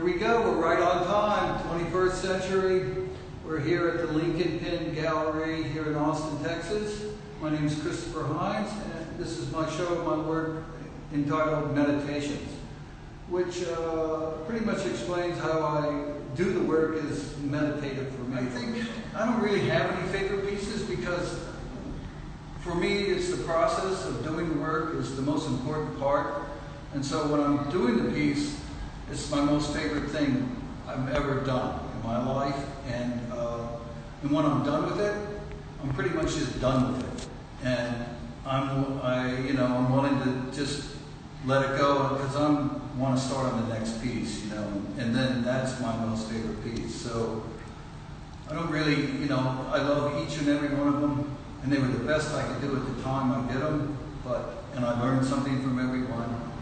we go. We're right on time. 21st century. We're here at the Lincoln Pin Gallery here in Austin, Texas. My name is Christopher Hynes, and this is my show, my work entitled Meditations, which pretty much explains how I do the work is meditative for me. I don't really have any favorite pieces because for me it's the process of doing the work is the most important part. And so when I'm doing the piece, it's my most favorite thing I've ever done in my life. And when I'm done with it, I'm pretty much just done with it. And I'm willing to just let it go because I want to start on the next piece, and then that's my most favorite piece. So I don't really, I love each and every one of them, and they were the best I could do at the time I did them. And I learned something from everyone.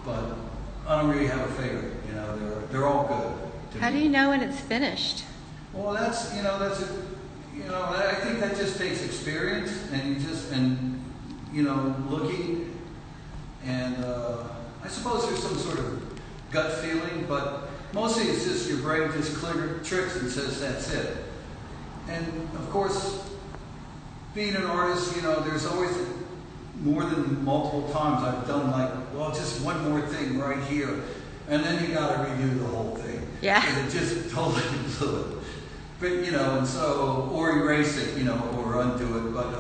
But I don't really have a favorite. They're all good. How do you know when it's finished? Well, I think that just takes experience and looking, and I suppose there's some sort of gut feeling, but mostly it's just your brain just tricks and says that's it. And of course, being an artist, there's always more than multiple times I've done just one more thing right here, and then you got to redo the whole thing. Yeah. And it just totally blew it. But and so or erase it, or undo it. But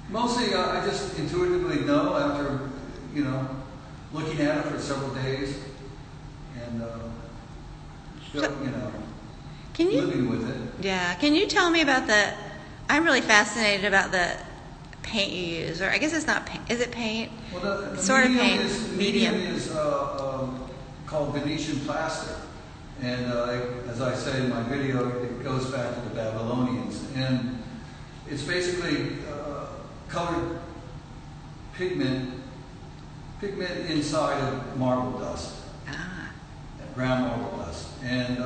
mostly I just intuitively know after looking at it for several days and living with it. Yeah. Can you tell me about I'm really fascinated about the paint you use, or I guess it's not paint. Is it paint? Well, the sort medium of paint. Medium is called Venetian plaster. And as I say in my video, it goes back to the Babylonians. And it's basically colored pigment inside of marble dust, brown marble dust. And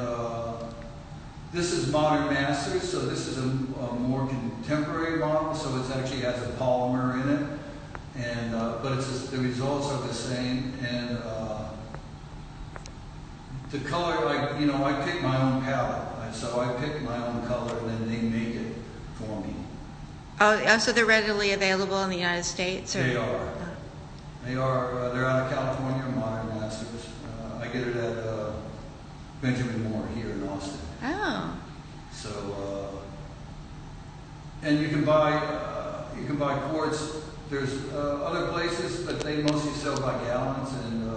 this is modern masters, so this is a more contemporary model, so it actually has a polymer in it. And but the results are the same. And the color, I pick my own palette. So I pick my own color, and then they make it for me. Oh, so they're readily available in the United States? Or? They are. They are. They're out of California, Modern Masters. I get it at Benjamin Moore here in Austin. Oh. So, and you can buy quartz. There's other places, but they mostly sell by gallons, and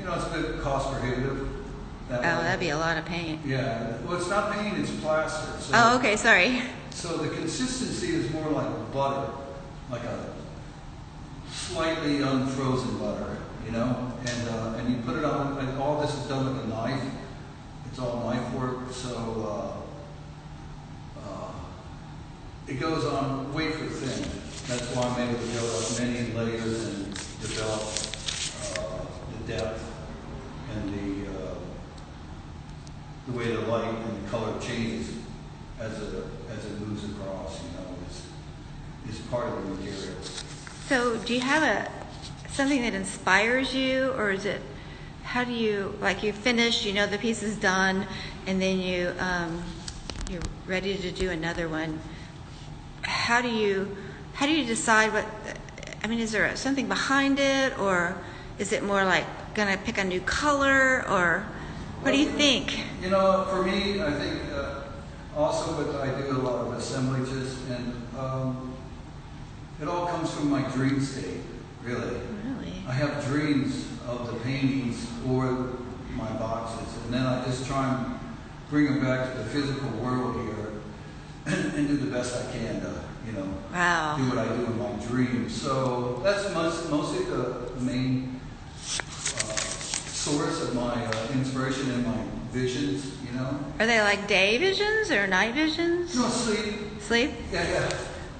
it's a bit cost prohibitive. That'd be a lot of paint. Yeah. Well, it's not paint; it's plaster. So, oh, okay. Sorry. So the consistency is more like butter, like a slightly unfrozen butter, and you put it on. And all this is done with a knife. It's all knife work, so it goes on wafer thin. That's why I'm able to go up many layers and develop the depth and the way the light and the color changes as it moves across. Is part of the material. So, do you have something that inspires you, or is it? How do you you finish? The piece is done, and then you're ready to do another one. How do you decide what? Is there something behind it, or is it more like gonna pick a new color, or what do you think? For me, I think also, but I do a lot of assemblages, and it all comes from my dream state, really. Really? I have dreams of the paintings or my boxes, and then I just try and bring them back to the physical world here and do the best I can to, wow. do what I do in my dreams. So that's mostly the main source of my inspiration and my visions, Are they like day visions or night visions? No, sleep. Sleep? Yeah.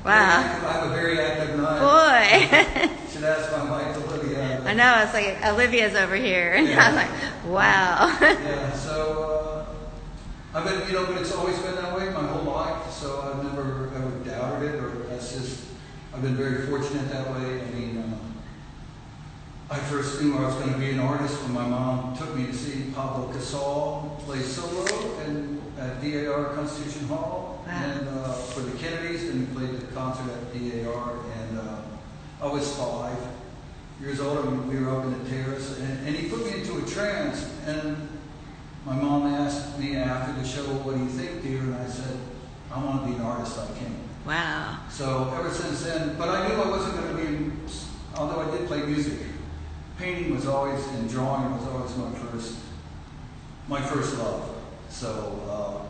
Wow. I have a very active night. Boy. Should ask my wife, Olivia. I know, it's like Olivia's over here. And Yeah. I'm like, wow. Yeah, so I've been, but it's always been that way my whole life, so I've never ever doubted it, or that's just, I've been very fortunate that way. I first knew I was going to be an artist when my mom took me to see Pablo Casal play solo at DAR Constitution Hall. Wow. And for the Kennedys, and we played the concert at DAR. And I was 5 years old, and we were up in the terrace. And he put me into a trance. And my mom asked me after the show, "What do you think, dear?" And I said, "I want to be an artist. I can." Wow. So ever since then, but I knew I wasn't going to be, although I did play music, painting was always, and drawing was always my first love. So,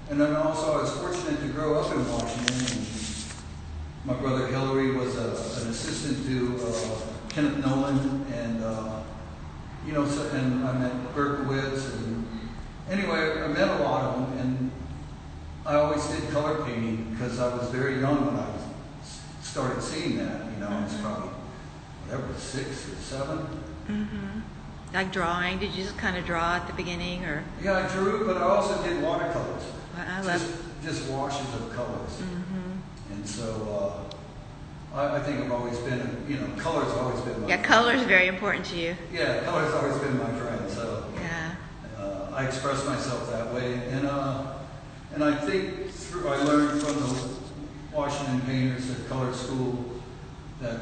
and then also I was fortunate to grow up in Washington. And my brother Hillary was an assistant to Kenneth Nolan, and so, and I met Berkowitz, and anyway, I met a lot of them, and I always did color painting because I was very young when I started seeing that. I was probably, 6 or 7. Mm-hmm. Like drawing? Did you just kind of draw at the beginning, or? Yeah, I drew, but I also did watercolors. I love just washes of colors. Mm-hmm. And so I think I've always been, color's always been my friend. Color's very important to you. Yeah, color's always been my friend. So Yeah. I express myself that way, and I think I learned from the Washington painters at color school that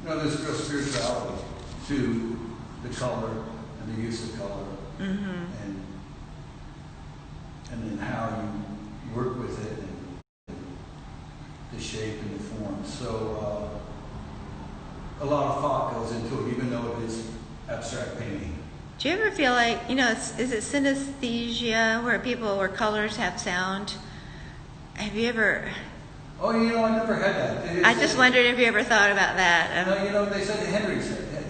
there's real spirituality to the color and the use of color, Mm-hmm. and then how you work with it and the shape and the form. So a lot of thought goes into it, even though it is abstract painting. Do you ever feel like, is it synesthesia where colors have sound? Have you ever? Oh, I never had that. I just wondered if you ever thought about that. They said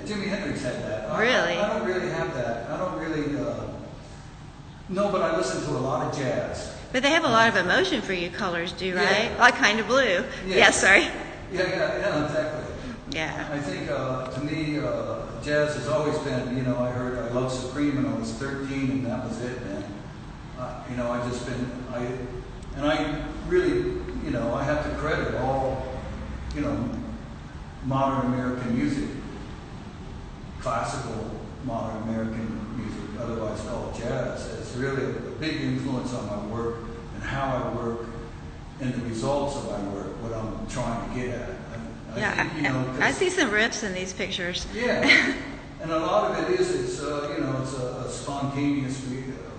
Jimi Hendrix had that. Really? I don't really have that. I don't really, no, but I listen to a lot of jazz. But they have a lot of emotion for you, colors do, right? Yeah. Like Kind of Blue. Yeah. Sorry. Yeah, exactly. Yeah. I think, to me, jazz has always been, I heard I Love Supreme when I was 13, and that was it, man. I really, I have to credit all, modern American music, classical modern American music, otherwise called jazz, as really a big influence on my work and how I work and the results of my work, what I'm trying to get at. I see some riffs in these pictures. Yeah, and a lot of it is, it's a spontaneous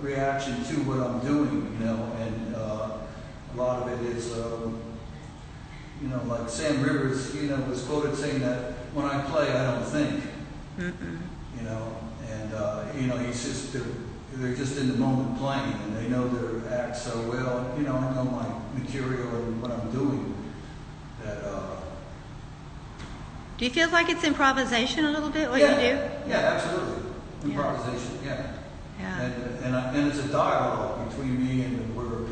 reaction to what I'm doing, and a lot of it is, like Sam Rivers, was quoted saying that when I play, I don't think, Mm-mm. and, he's just, they're just in the moment playing, and they know their act so well, I know my material and what I'm doing, that, Do you feel like it's improvisation a little bit, what you do? Yeah, absolutely. Improvisation, yeah. And it's a dialogue between me and the work.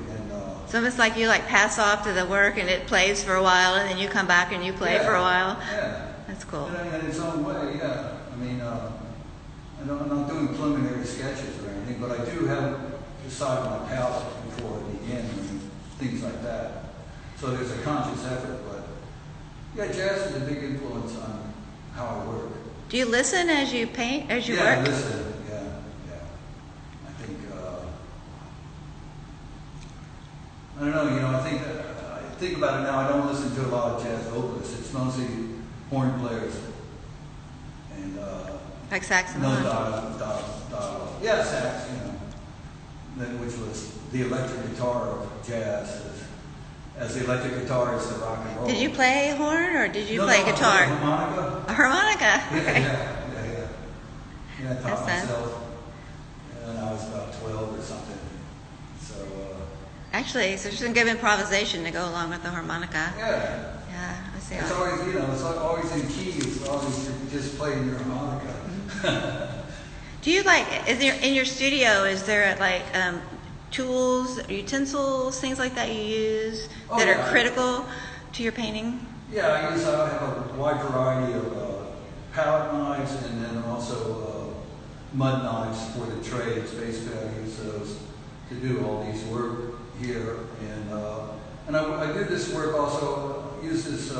So it's like you pass off to the work and it plays for a while, and then you come back and you play for a while. Yeah. That's cool. In its own way, yeah. I mean, I'm not doing preliminary sketches or anything, but I do have decided my palette before I begin and things like that. So there's a conscious effort, but yeah, jazz is a big influence on how I work. Do you listen as you paint, as you work? Yeah, listen. Yeah. I think, I don't know, I think about it now, I don't listen to a lot of jazz vocalists. It's mostly horn players and Like saxophone? no dialogue. Yeah, sax, which was the electric guitar of jazz, as the electric guitar is the rock and roll. Did you play horn or did you play guitar? Harmonica. A harmonica? Okay. Yeah, I taught That's fun. myself when I was about 12 or something. So, Actually, so just some good improvisation to go along with the harmonica. yeah. Yeah, I see. It's always, it's always in key. It's always just playing your harmonica. Do you in your studio, is there tools, utensils, things like that you use that are critical to your painting? Yeah, I have a wide variety of palette knives and then also mud knives for the trades. Basically, I use those to do all these work here. And I do this work also, use this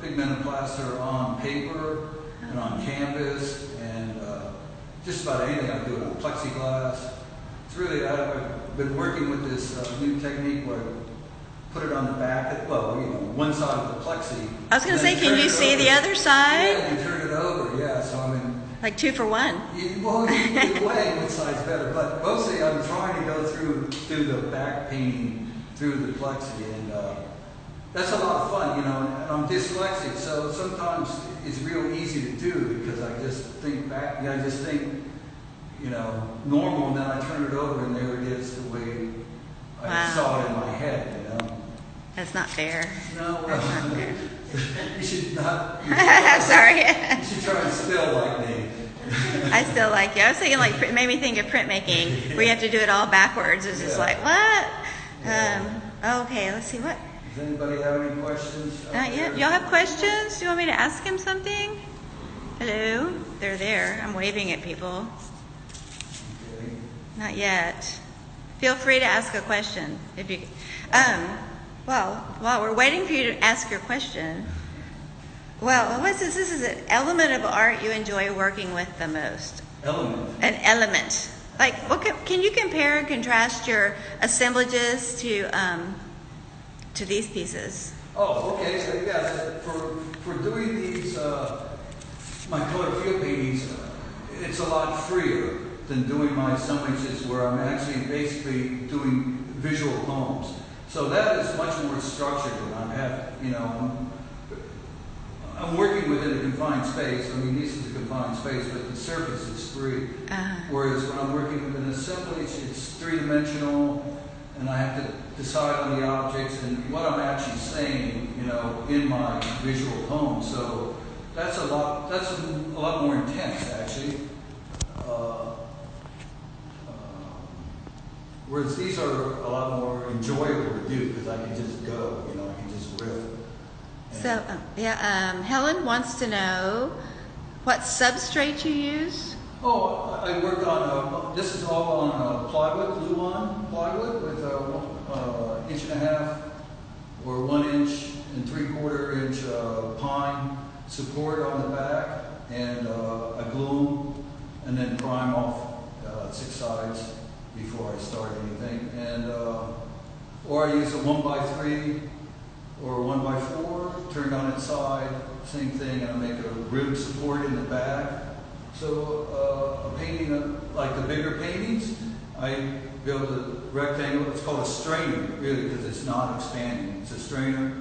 pigmented plaster on paper and on canvas, and just about anything. I do it on plexiglass. It's really, I've been working with this new technique where I put it on the back, one side of the plexi. I was going to say, can you see the other side? Yeah, you turn it over, yeah. So I mean, like 2 for 1. Either way, which side's better. But mostly I'm trying to go through the back painting through the plexi, and that's a lot of fun, and I'm dyslexic, so sometimes it's real easy to do because I just think back, I just think, normal, and then I turn it over and there it is the way I saw it in my head, That's not fair. No, That's not fair. you should not. I'm sorry. You should try and spell like me. I still like you. I was thinking, it made me think of printmaking, where you have to do it all backwards. It's just like, what? Yeah. Okay, let's see what. Does anybody have any questions? Not yet. Y'all have questions? Do you want me to ask him something? Hello? They're there. I'm waving at people. Okay. Not yet. Feel free to ask a question. If you, well, while we're waiting for you to ask your question, well, what's this? This is an element of art you enjoy working with the most. Element. An element. Like, can you compare and contrast your assemblages to these pieces? Oh, okay. So yeah, for doing these, my color field paintings, it's a lot freer than doing my assemblages where I'm actually basically doing visual poems. So that is much more structured, and I have, I'm working within a confined space. I mean, this is a confined space, but the surface is free. Whereas when I'm working with an assemblage, it's three-dimensional, and I have to decide on the objects and what I'm actually saying, in my visual poem. So that's a lot more intense, actually. Whereas these are a lot more enjoyable to do because I can just go, I can just riff. So, Helen wants to know what substrate you use. Oh, I worked on this is all on plywood, glue-on plywood with 1.5 inch or 1 inch and 3/4 inch pine support on the back, and I glue them and then prime off 6 sides before I start anything, and or I use a 1x3 or 1x4 turned on its side, same thing, and I make a rib support in the back. So a painting, like the bigger paintings, I build a rectangle. It's called a strainer, really, because it's not expanding. It's a strainer.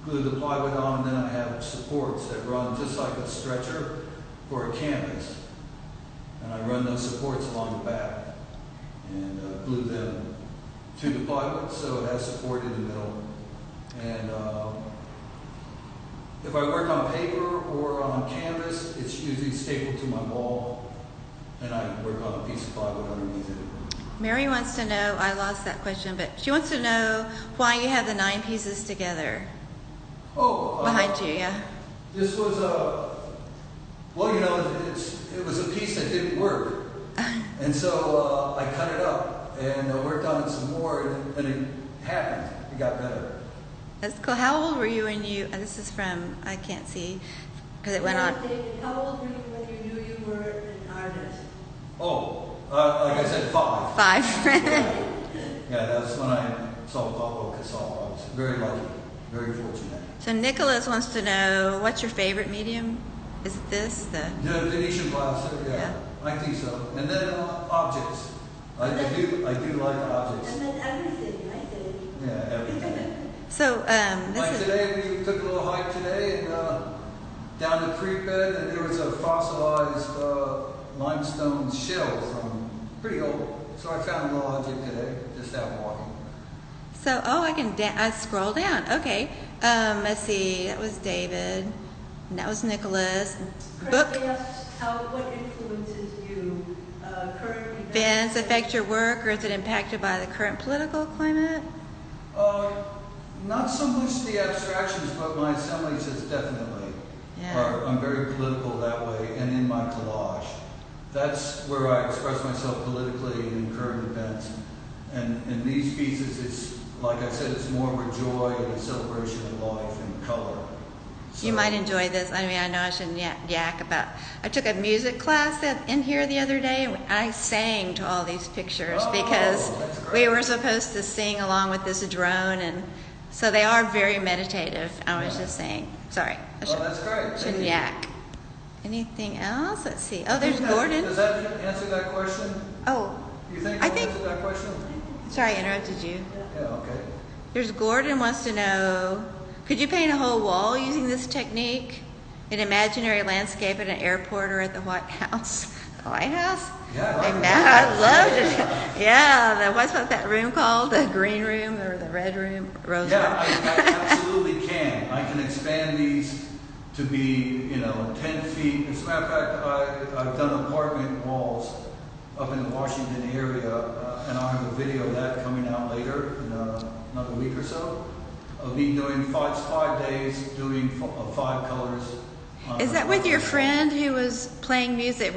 Glue the plywood on, and then I have supports that run just like a stretcher for a canvas. And I run those supports along the back and glue them to the plywood so it has support in the middle. And if I work on paper or on canvas, it's usually stapled to my wall, and I work on a piece of plywood underneath it. Mary wants to know, I lost that question, but she wants to know why you have the 9 pieces together. Oh, behind you, yeah. This was it was a piece that didn't work, and so I cut it up and I worked on it some more, and it happened. It got better. That's cool. How old were you when this is from, I can't see, because it went on. How old were you when you knew you were an artist? Oh, like I said, 5. 5. Yeah, that's when I saw Pablo Casal. I was very lucky, very fortunate. So Nicholas wants to know, what's your favorite medium? Is it this? The Venetian plaster, yeah. I think so. And then objects. I do like objects. And then everything, I think. Yeah, everything. So today, we took a little hike today and down the creek bed, and there was a fossilized limestone shell from pretty old. So I found a little object today, just out walking. So, I scroll down. Okay. Let's see. That was David. And that was Nicholas. Book. What influences you current Events affect your work, or is it impacted by the current political climate? Not so much the abstractions, but my assemblages definitely. Yeah. I'm very political that way, and in my collage. That's where I express myself politically in current events. And in these pieces, it's, like I said, it's more of a joy and a celebration of life and color. You might enjoy this. I mean, I know I shouldn't yak about. I took a music class in here the other day, and I sang to all these pictures because that's great. we were supposed to sing along with this drone, and so they are very meditative. I was just saying. Sorry, I That's great. shouldn't Thank you. yak. Anything else? Let's see. Oh, there's Gordon. Does that answer that question? Oh, You think I that think- answered that question? sorry, I interrupted you. Yeah, okay. There's Gordon wants to know, could you paint a whole wall using this technique? An imaginary landscape at an airport or at the White House? The White House? Yeah, I like I loved it. Yeah, what's that room called? The green room or the red room? Rose Yeah, room? I absolutely can. I can expand these to be, 10 feet. As a matter of fact, I've done apartment walls up in the Washington area, and I'll have a video of that coming out later in another week or so, of me doing 5 days, doing 5 colors. Is that with your friend who was playing music,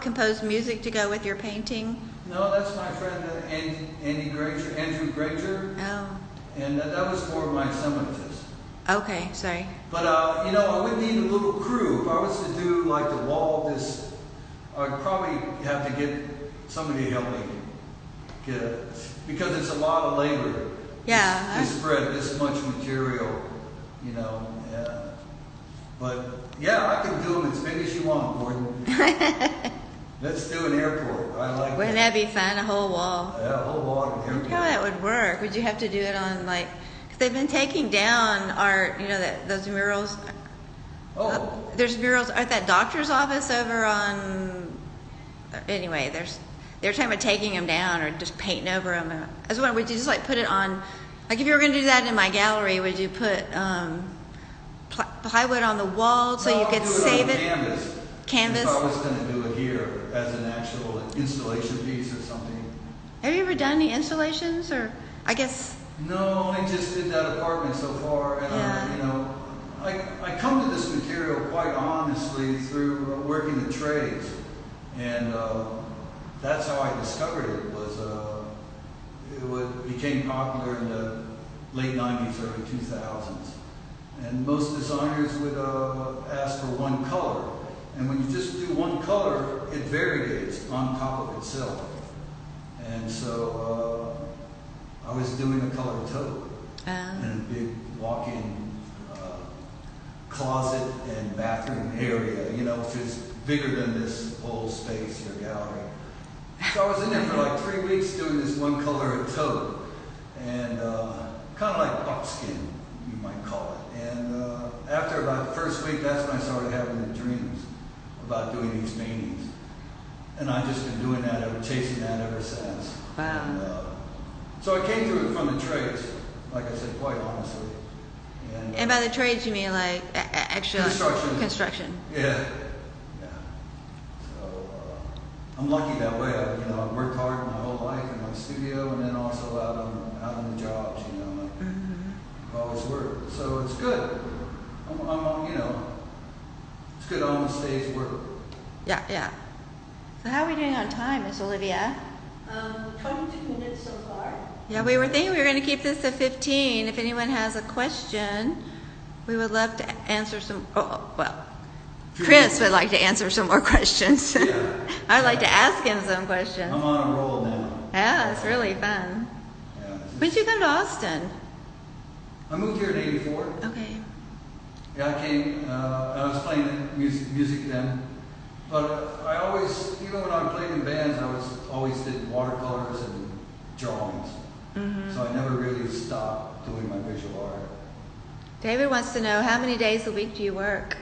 composed music to go with your painting? No, that's my friend Andrew Granger, Oh, and that was for my assemblages. okay, sorry. But, I would need a little crew. If I was to do like the wall, I'd probably have to get somebody to help me get it. Because it's a lot of labor. Yeah. To spread this much material, But, yeah, I can do them as big as you want, Gordon. Let's do an airport. I like Wouldn't that be fun? A whole wall. Yeah, a whole lot of I wonder airport. how that would work. Would you have to do it on because they've been taking down art, those murals. Oh, There's murals at that doctor's office over on. Anyway, they're talking about taking them down or just painting over them. I was wondering, would you just put it on, if you were going to do that in my gallery, would you put plywood on the wall so you could save it? Canvas. Canvas. If I was going to do it here as an actual installation piece or something. Have you ever done any installations, or I guess? No, I just did that apartment so far, and Yeah. I come to this material quite honestly through working the trades, and that's how I discovered it. Became popular in the late '90s, early 2000s, and most designers would ask for one color, and when you just do one color, it variegates on top of itself, and so I was doing a colored taupe in a big walk-in closet and bathroom area, which is bigger than this whole space, your gallery. So I was in there for like 3 weeks doing this one color of taupe, and kind of like buckskin, you might call it. And after about the first week, that's when I started having the dreams about doing these paintings. And I've just been doing that, chasing that ever since. Wow. And, so I came through it from the trades, like I said, quite honestly. And by the trades, you mean actual construction? Yeah. Yeah. So I'm lucky that way. I worked hard my whole life in my studio, and then also out on the jobs. I've always worked, so it's good. It's good on the stage work. Yeah, yeah. So how are we doing on time, Miss Olivia? 22 minutes so far. Yeah, we were thinking we were going to keep this to 15. If anyone has a question, we would love to answer some. Chris would like to answer some more questions. Yeah. I'd like to ask him some questions. I'm on a roll now. Yeah, it's really fun. Yeah. When did you come to Austin? I moved here in '84. Okay. Yeah, I came. I was playing music then, but I always, even when I played in bands, always did watercolors and drawings. So I never really stopped doing my visual art. David wants to know, how many days a week do you work?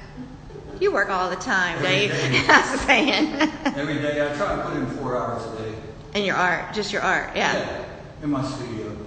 You work all the time, Every Dave. day. I was saying. Every day I try to put in 4 hours a day. And your art, just your art, yeah. In my studio.